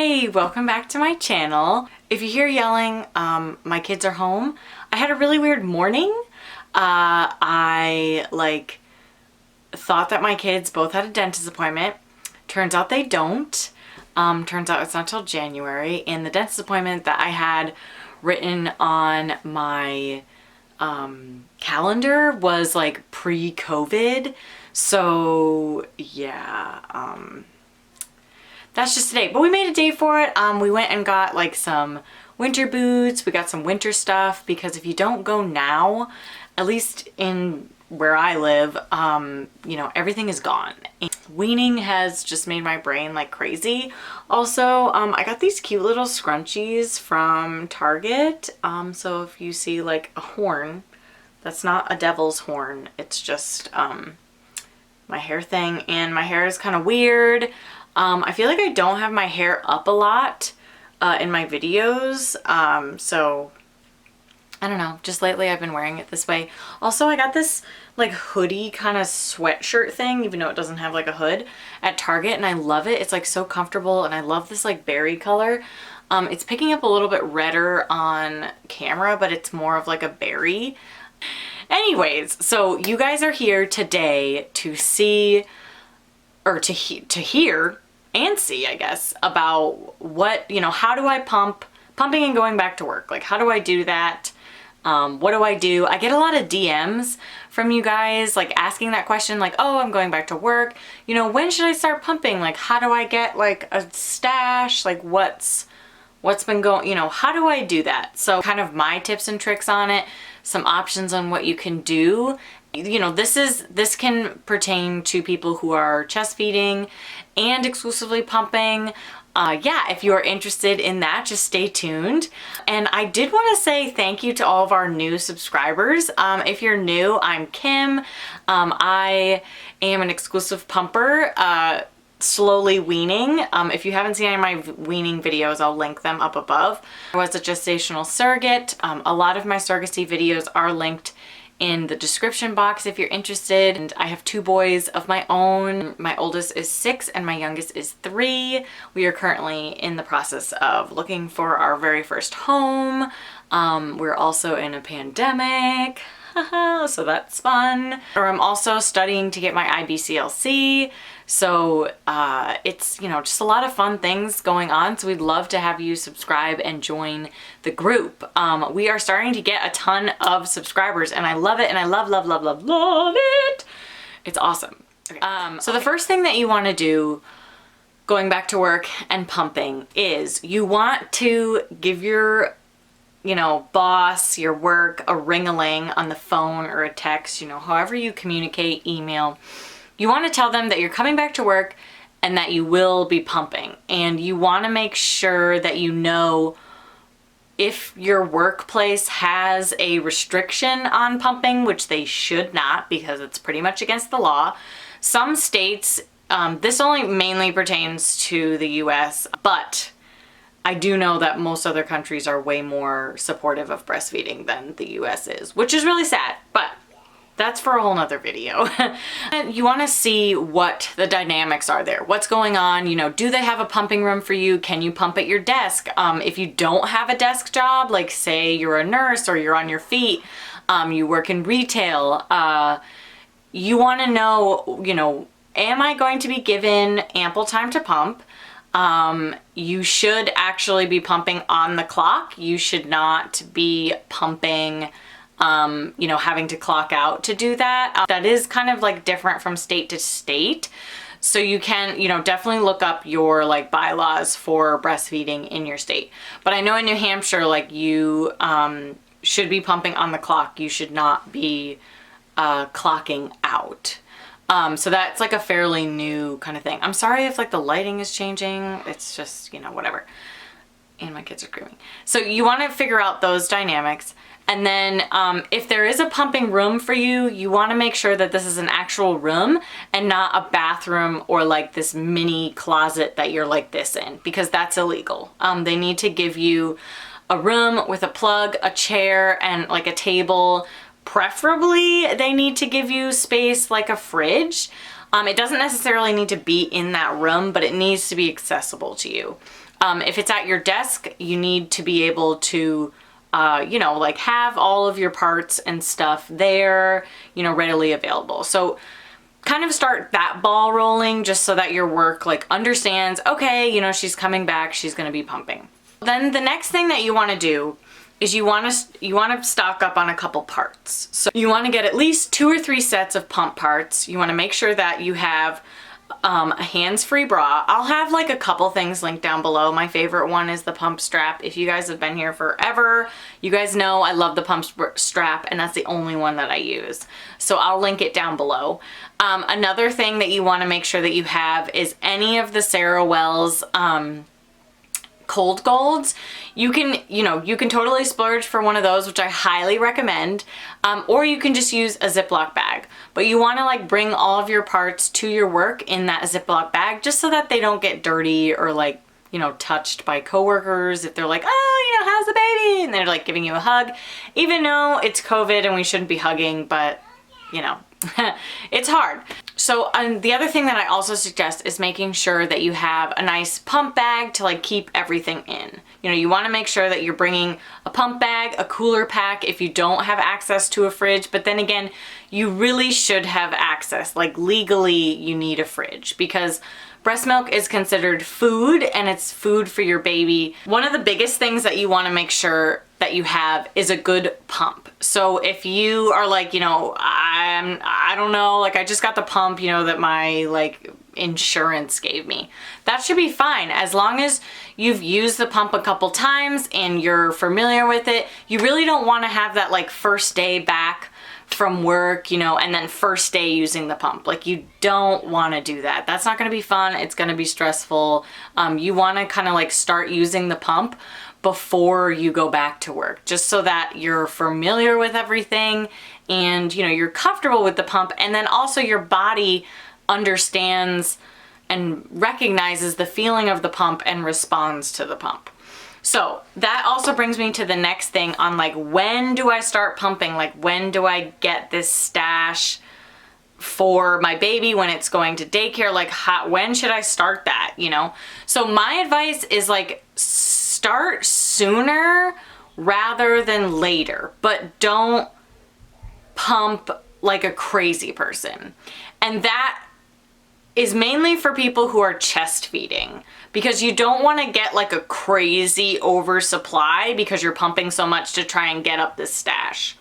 Hey, welcome back to my channel. If you hear yelling, my kids are home. I had a really weird morning. I thought that my kids both had a dentist appointment. Turns out they don't. Turns out it's not till January, and the dentist appointment that I had written on my calendar was like pre-COVID. So yeah, that's just today, but we made a day for it. We went and got like some winter boots. We got some winter stuff because if you don't go now, at least in where I live, you know, everything is gone. And weaning has just made my brain like crazy. Also, I got these cute little scrunchies from Target. So if you see like a horn, that's not a devil's horn. It's just my hair thing, and my hair is kind of weird. I feel like I don't have my hair up a lot in my videos, so I don't know, just lately I've been wearing it this way. Also, I got this like hoodie kind of sweatshirt thing, even though it doesn't have like a hood, at Target, and I love it. It's like so comfortable, and I love this like berry color. It's picking up a little bit redder on camera, but it's more of like a berry. Anyways, so you guys are here today to see, or to hear and see, I guess, about what, you know, how do I pumping and going back to work? Like, how do I do that? What do I do? I get a lot of DMs from you guys, like asking that question, like, oh, I'm going back to work. You know, when should I start pumping? Like, how do I get like a stash? Like, what's been going, you know, how do I do that? So kind of my tips and tricks on it, some options on what you can do. You know, this can pertain to people who are chest feeding and exclusively pumping. Yeah, if you're interested in that, just stay tuned. And I did want to say thank you to all of our new subscribers. If you're new, I'm Kim. I am an exclusive pumper, slowly weaning. If you haven't seen any of my weaning videos, I'll link them up above. I was a gestational surrogate. A lot of my surrogacy videos are linked in the description box if you're interested. And I have 2 boys of my own. My oldest is 6 and my youngest is 3. We are currently in the process of looking for our very first home. We're also in a pandemic, so that's fun. Or I'm also studying to get my IBCLC. So it's, you know, just a lot of fun things going on. So we'd love to have you subscribe and join the group. We are starting to get a ton of subscribers, and I love it, and I love it. It's awesome. Okay. So the first thing that you want to do going back to work and pumping is you want to give your, you know, boss, your work, a ring-a-ling on the phone or a text, you know, however you communicate, email. You want to tell them that you're coming back to work and that you will be pumping. And you want to make sure that you know if your workplace has a restriction on pumping, which they should not because it's pretty much against the law. Some states, this only mainly pertains to the US, but I do know that most other countries are way more supportive of breastfeeding than the US is, which is really sad, but that's for a whole nother video. You want to see what the dynamics are there. What's going on? You know, do they have a pumping room for you? Can you pump at your desk? If you don't have a desk job, like say you're a nurse or you're on your feet, you work in retail, you want to know, you know, am I going to be given ample time to pump? You should actually be pumping on the clock. You should not be pumping you know, having to clock out to do that. That is kind of like different from state to state. So you can, you know, definitely look up your like bylaws for breastfeeding in your state. But I know in New Hampshire, like you should be pumping on the clock. You should not be clocking out. So that's like a fairly new kind of thing. I'm sorry if like the lighting is changing. It's just, you know, whatever. And my kids are screaming. So you want to figure out those dynamics. And then if there is a pumping room for you, you want to make sure that this is an actual room and not a bathroom or like this mini closet that you're like this in, because that's illegal. They need to give you a room with a plug, a chair, and like a table. Preferably, they need to give you space like a fridge. It doesn't necessarily need to be in that room, but it needs to be accessible to you. If it's at your desk, you need to be able to you know, like have all of your parts and stuff there, you know, readily available. So kind of start that ball rolling just so that your work like understands, okay, you know, she's coming back, she's going to be pumping. Then the next thing that you want to do is you want to stock up on a couple parts. So you want to get at least 2 or 3 sets of pump parts. You want to make sure that you have a hands-free bra. I'll have like a couple things linked down below. My favorite one is the pump strap. If you guys have been here forever, you guys know I love the pump strap, and that's the only one that I use. So I'll link it down below. Another thing that you want to make sure that you have is any of the Sarah Wells cold golds. You can totally splurge for one of those, which I highly recommend, or you can just use a Ziploc bag. But you want to like bring all of your parts to your work in that Ziploc bag, just so that they don't get dirty or like, you know, touched by coworkers. If they're like, oh, you know, how's the baby? And they're like giving you a hug, even though it's COVID and we shouldn't be hugging, but you know, it's hard. So the other thing that I also suggest is making sure that you have a nice pump bag to like keep everything in. You know, you want to make sure that you're bringing a pump bag, a cooler pack if you don't have access to a fridge. But then again, you really should have access. Like legally, you need a fridge because breast milk is considered food, and it's food for your baby. One of the biggest things that you want to make sure that you have is a good pump. So if you are like, you know, I don't know, like I just got the pump, you know, that my like insurance gave me, that should be fine. As long as you've used the pump a couple times and you're familiar with it, you really don't want to have that like first day back from work, you know, and then first day using the pump. Like you don't want to do that. That's not going to be fun. It's going to be stressful. You want to kind of like start using the pump before you go back to work, just so that you're familiar with everything and, you know, you're comfortable with the pump, and then also your body understands and recognizes the feeling of the pump and responds to the pump. So that also brings me to the next thing on like, when do I start pumping? Like, when do I get this stash for my baby when it's going to daycare? Like, when should I start that, you know? So my advice is like, start sooner rather than later, but don't pump like a crazy person. And that is mainly for people who are chest feeding, because you don't want to get like a crazy oversupply because you're pumping so much to try and get up this stash.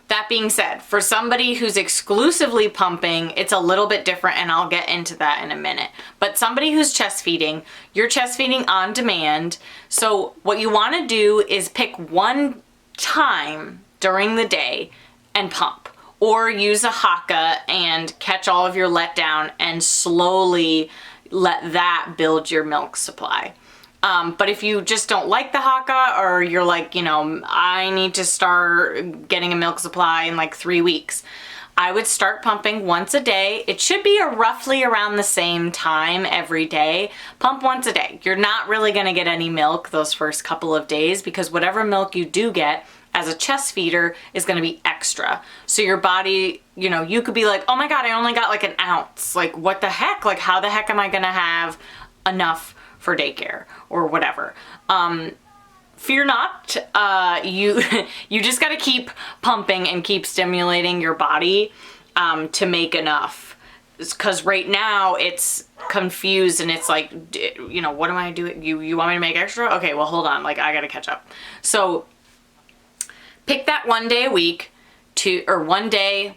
That being said, for somebody who's exclusively pumping, it's a little bit different, and I'll get into that in a minute. But somebody who's chest feeding, you're chest feeding on demand. So what you want to do is pick one time during the day and pump, or use a Haka and catch all of your letdown and slowly let that build your milk supply. But if you just don't like the Haka, or you're like, you know, I need to start getting a milk supply in like 3 weeks, I would start pumping once a day. It should be roughly around the same time every day. Pump once a day. You're not really going to get any milk those first couple of days, because whatever milk you do get as a chest feeder is going to be extra. So your body, you know, you could be like, oh my God, I only got like an ounce. Like, what the heck? Like, how the heck am I going to have enough for daycare or whatever? Fear not. You just got to keep pumping and keep stimulating your body to make enough. Because right now it's confused and it's like, you know, what am I doing? You want me to make extra? Okay, well, hold on. Like, I got to catch up. So pick that one day a week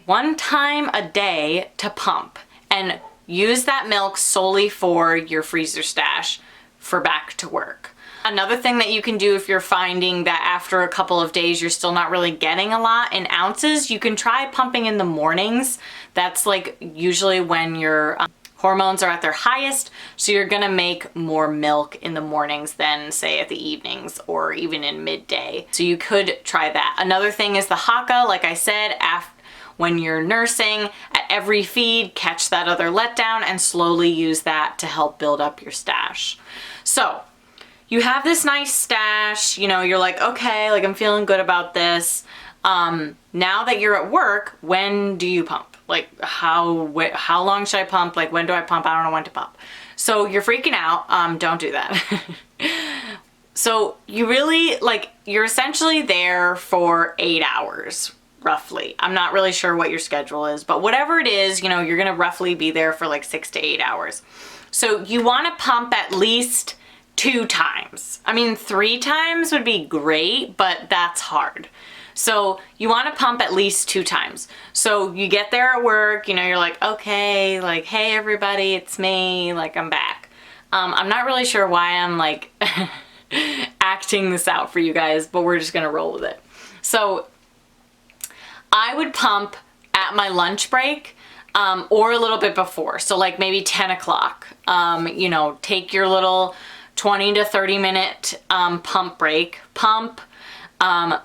one time a day to pump, and use that milk solely for your freezer stash for back to work. Another thing that you can do if you're finding that after a couple of days you're still not really getting a lot in ounces, you can try pumping in the mornings. That's like usually when your hormones are at their highest, so you're gonna make more milk in the mornings than say at the evenings or even in midday. So you could try that. Another thing is the Haka, like I said, when you're nursing, at every feed, catch that other letdown and slowly use that to help build up your stash. So you have this nice stash, you know, you're like, okay, like I'm feeling good about this. Now that you're at work, when do you pump? Like, how long should I pump? Like, when do I pump? I don't know when to pump. So you're freaking out. Don't do that. So you really, like, you're essentially there for 8 hours, roughly. I'm not really sure what your schedule is, but whatever it is, you know, you're gonna roughly be there for like 6 to 8 hours. So you wanna pump at least 2 times. I mean, 3 times would be great, but that's hard. So you wanna pump at least 2 times. So you get there at work, you know, you're like, okay, like, hey everybody, it's me, like, I'm back. I'm not really sure why I'm like acting this out for you guys, but we're just gonna roll with it. So I would pump at my lunch break, or a little bit before. So like maybe 10 o'clock, you know, take your little 20 to 30 minute pump break, pump,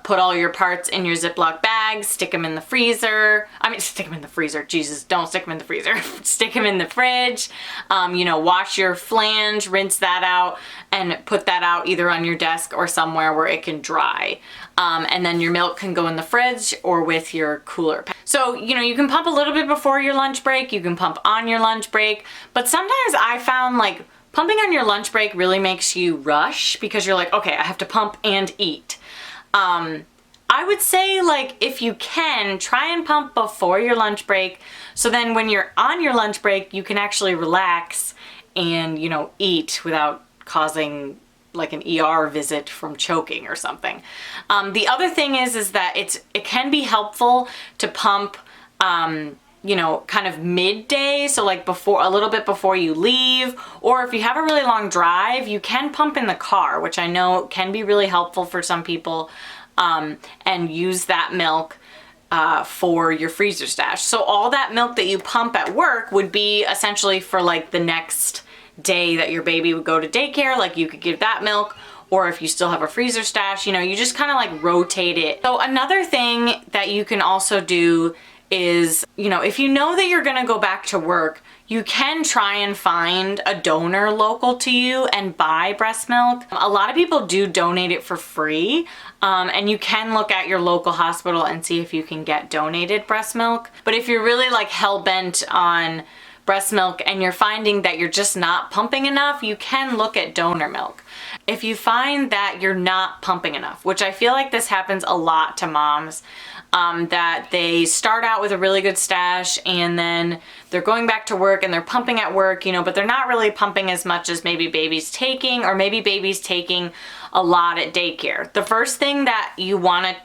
put all your parts in your Ziploc bags, stick them in the freezer. I mean, stick them in the freezer. Jesus, don't stick them in the freezer. Stick them in the fridge. You know, wash your flange, rinse that out, and put that out either on your desk or somewhere where it can dry. And then your milk can go in the fridge or with your cooler. So, you know, you can pump a little bit before your lunch break. You can pump on your lunch break. But sometimes I found like pumping on your lunch break really makes you rush because you're like, okay, I have to pump and eat. I would say, like, if you can, try and pump before your lunch break, so then when you're on your lunch break, you can actually relax and, you know, eat without causing like an ER visit from choking or something. The other thing is that it can be helpful to pump, you know, kind of midday, so like before, a little bit before you leave, or if you have a really long drive, you can pump in the car, which I know can be really helpful for some people, and use that milk for your freezer stash. So all that milk that you pump at work would be essentially for like the next day that your baby would go to daycare, like you could give that milk, or if you still have a freezer stash, you know, you just kind of like rotate it. So another thing that you can also do is, you know, if you know that you're gonna go back to work, you can try and find a donor local to you and buy breast milk. A lot of people do donate it for free, and you can look at your local hospital and see if you can get donated breast milk. But if you're really like hell-bent on breast milk and you're finding that you're just not pumping enough, you can look at donor milk. If you find that you're not pumping enough, which I feel like this happens a lot to moms, that they start out with a really good stash and then they're going back to work and they're pumping at work, you know, but they're not really pumping as much as maybe baby's taking, or maybe baby's taking a lot at daycare. The first thing that you want to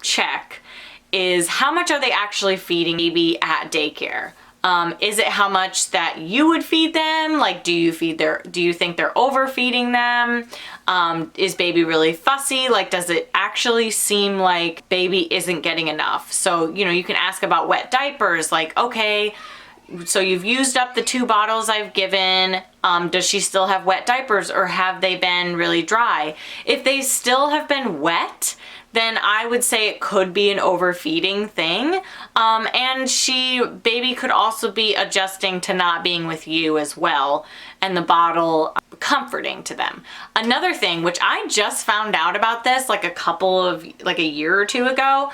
check is how much are they actually feeding baby at daycare? Is it how much that you would feed them? Like, do you think they're overfeeding them? Is baby really fussy? Like, does it actually seem like baby isn't getting enough? So, you know, you can ask about wet diapers, like, okay, so you've used up the 2 bottles I've given. Does she still have wet diapers, or have they been really dry? If they still have been wet, then I would say it could be an overfeeding thing. And baby could also be adjusting to not being with you as well, and the bottle comforting to them. Another thing, which I just found out about this like a year or 2 ago,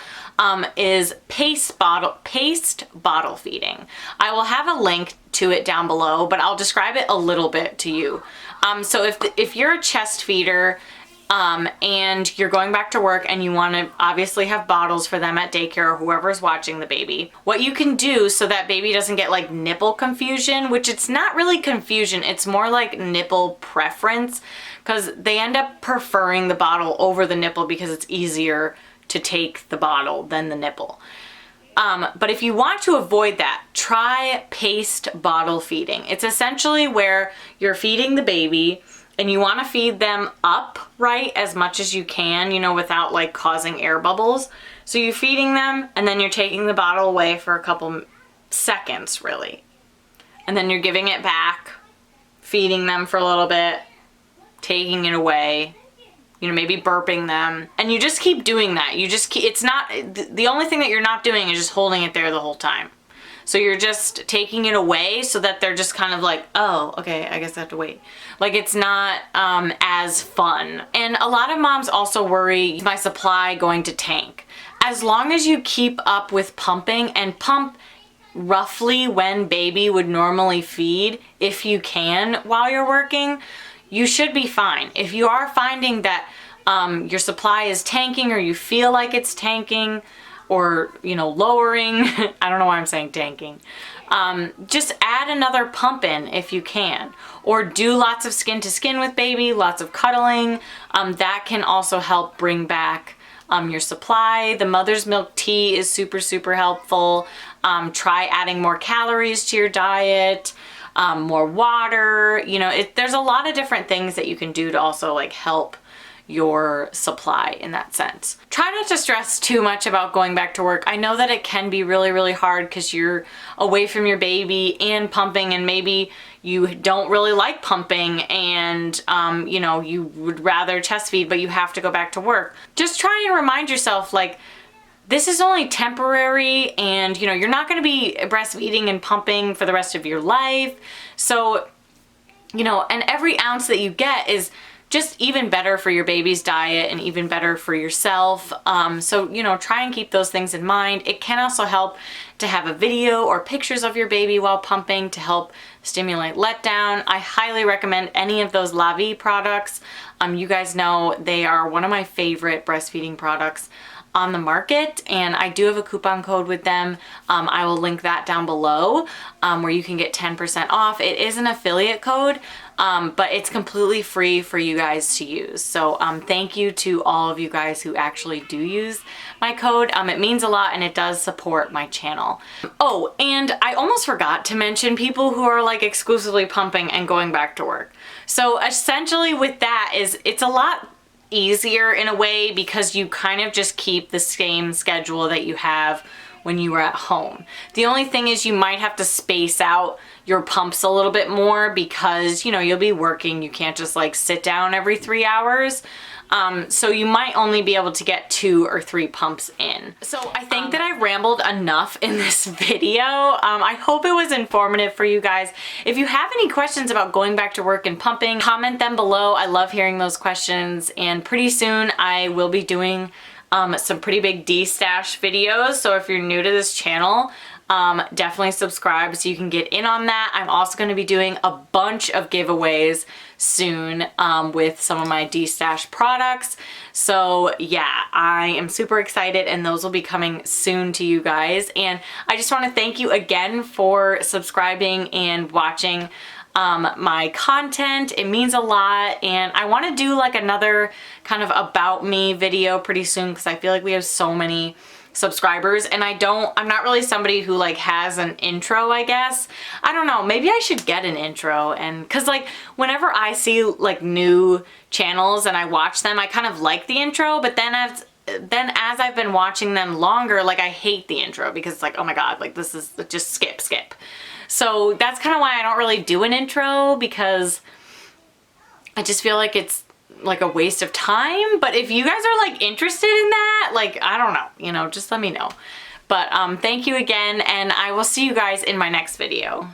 is paste bottle feeding. I will have a link to it down below, but I'll describe it a little bit to you. So if you're a chest feeder, and you're going back to work and you want to obviously have bottles for them at daycare or whoever's watching the baby, what you can do so that baby doesn't get like nipple confusion, which it's not really confusion, it's more like nipple preference, because they end up preferring the bottle over the nipple because it's easier to take the bottle than the nipple. But if you want to avoid that, try paced bottle feeding. It's essentially where you're feeding the baby and you want to feed them upright as much as you can, you know, without like causing air bubbles. So you're feeding them and then you're taking the bottle away for a couple seconds, really. And then you're giving it back, feeding them for a little bit, taking it away, you know, maybe burping them. And you just keep doing that. You just keep, it's not, the only thing that you're not doing is just holding it there the whole time. So you're just taking it away so that they're just kind of like, oh, okay, I guess I have to wait. Like, it's not as fun. And a lot of moms also worry, is my supply going to tank? As long as you keep up with pumping and pump roughly when baby would normally feed, if you can, while you're working, you should be fine. If you are finding that your supply is tanking, or you feel like it's tanking, or, you know, lowering, I don't know why I'm saying tanking, just add another pump in if you can, or do lots of skin to skin with baby, lots of cuddling. That can also help bring back your supply. The mother's milk tea is super, super helpful. Try adding more calories to your diet, more water. You know, there's a lot of different things that you can do to also like help your supply in that sense. Try not to stress too much about going back to work. I know that it can be really, really hard because you're away from your baby and pumping, and maybe you don't really like pumping, and you know, you would rather chest feed, but you have to go back to work. Just try and remind yourself, like, this is only temporary, and you know, you're not going to be breastfeeding and pumping for the rest of your life. So, you know, and every ounce that you get is just even better for your baby's diet and even better for yourself. So, you know, try and keep those things in mind. It can also help to have a video or pictures of your baby while pumping to help stimulate letdown. I highly recommend any of those LaVie products. You guys know they are one of my favorite breastfeeding products on the market, and I do have a coupon code with them. I will link that down below, where you can get 10% off. It is an affiliate code, but it's completely free for you guys to use. So thank you to all of you guys who actually do use my code. It means a lot, and it does support my channel. Oh, and I almost forgot to mention people who are like exclusively pumping and going back to work. So essentially with that is, it's a lot easier in a way because you kind of just keep the same schedule that you have when you were at home. The only thing is you might have to space out your pumps a little bit more because, you know, you'll be working. You can't just like sit down every 3 hours. So you might only be able to get 2 or 3 pumps in. So I think that I've rambled enough in this video. I hope it was informative for you guys. If you have any questions about going back to work and pumping, comment them below. I love hearing those questions, and pretty soon I will be doing some pretty big D-stash videos. So if you're new to this channel, definitely subscribe so you can get in on that. I'm also going to be doing a bunch of giveaways soon with some of my D-stash products. So yeah, I am super excited, and those will be coming soon to you guys. And I just want to thank you again for subscribing and watching my content. It means a lot, and I want to do like another kind of about me video pretty soon because I feel like we have so many subscribers, and I'm not really somebody who like has an intro, I guess. I don't know, maybe I should get an intro, and cause like whenever I see like new channels and I watch them, I kind of like the intro, but then as I've been watching them longer, like I hate the intro because it's like, oh my god, like this is just skip. So that's kind of why I don't really do an intro, because I just feel like it's like a waste of time. But if you guys are like interested in that, like, I don't know, you know, just let me know. But thank you again, and I will see you guys in my next video.